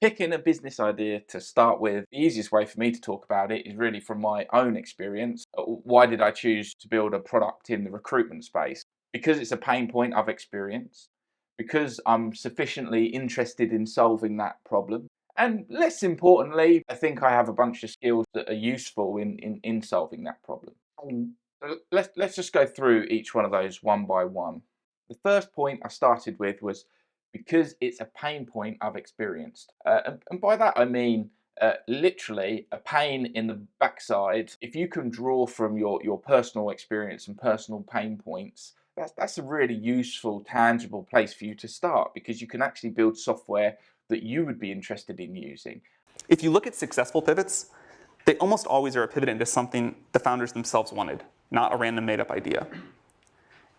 Picking a business idea to start with, the easiest way for me to talk about it is really from my own experience. Why did I choose to build a product in the recruitment space? Because it's a pain point I've experienced, because I'm sufficiently interested in solving that problem. And less importantly, I think I have a bunch of skills that are useful in solving that problem. Let's just go through each one of those one by one. The first point I started with was because it's a pain point I've experienced. And by that I mean literally a pain in the backside. If you can draw from your personal experience and personal pain points, that's a really useful, tangible place for you to start, because you can actually build software that you would be interested in using. If you look at successful pivots, they almost always are a pivot into something the founders themselves wanted, not a random made-up idea.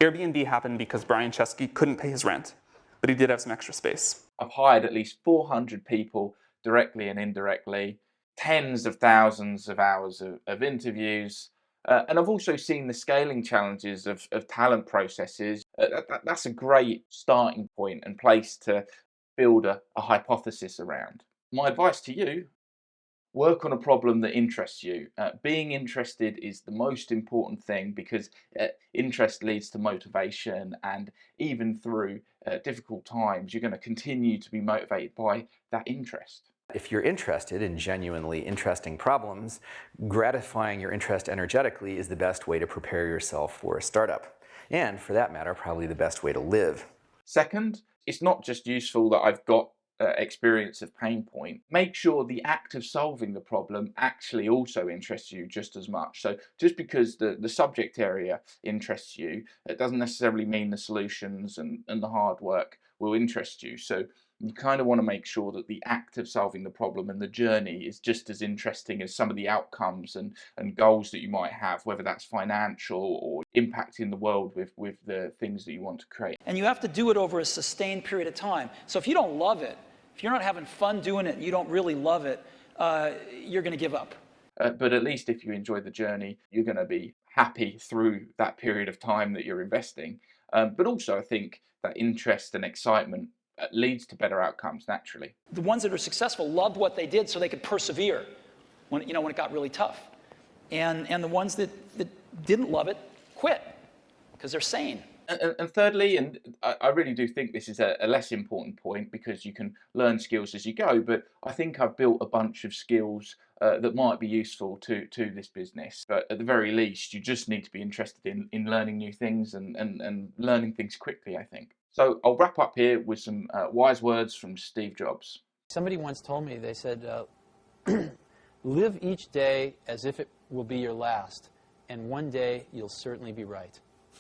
Airbnb happened because Brian Chesky couldn't pay his rent, but he did have some extra space. I've hired at least 400 people directly and indirectly, tens of thousands of hours of interviews. And I've also seen the scaling challenges of talent processes. That's a great starting point and place to build a hypothesis around. My advice to you: work on a problem that interests you. Being interested is the most important thing, because interest leads to motivation, and even through difficult times, you're going to continue to be motivated by that interest. If you're interested in genuinely interesting problems, gratifying your interest energetically is the best way to prepare yourself for a startup. And for that matter, probably the best way to live. Second, it's not just useful that I've got experience of pain point. Make sure the act of solving the problem actually also interests you just as much. So just because the subject area interests you, it doesn't necessarily mean the solutions and the hard work will interest you. So you kind of want to make sure that the act of solving the problem and the journey is just as interesting as some of the outcomes and goals that you might have, whether that's financial or impacting the world with the things that you want to create. And you have to do it over a sustained period of time. So if you don't love it, if you're not having fun doing it and you don't really love it, you're going to give up. But at least if you enjoy the journey, you're going to be happy through that period of time that you're investing. But also, I think that interest and excitement leads to better outcomes naturally. The ones that are successful loved what they did so they could persevere when it got really tough. And the ones that didn't love it quit because they're sane. And thirdly, and I really do think this is a less important point, because you can learn skills as you go, but I think I've built a bunch of skills that might be useful to this business. But at the very least, you just need to be interested in learning new things and learning things quickly, I think. So I'll wrap up here with some wise words from Steve Jobs. Somebody once told me, they said, live each day as if it will be your last, and one day you'll certainly be right.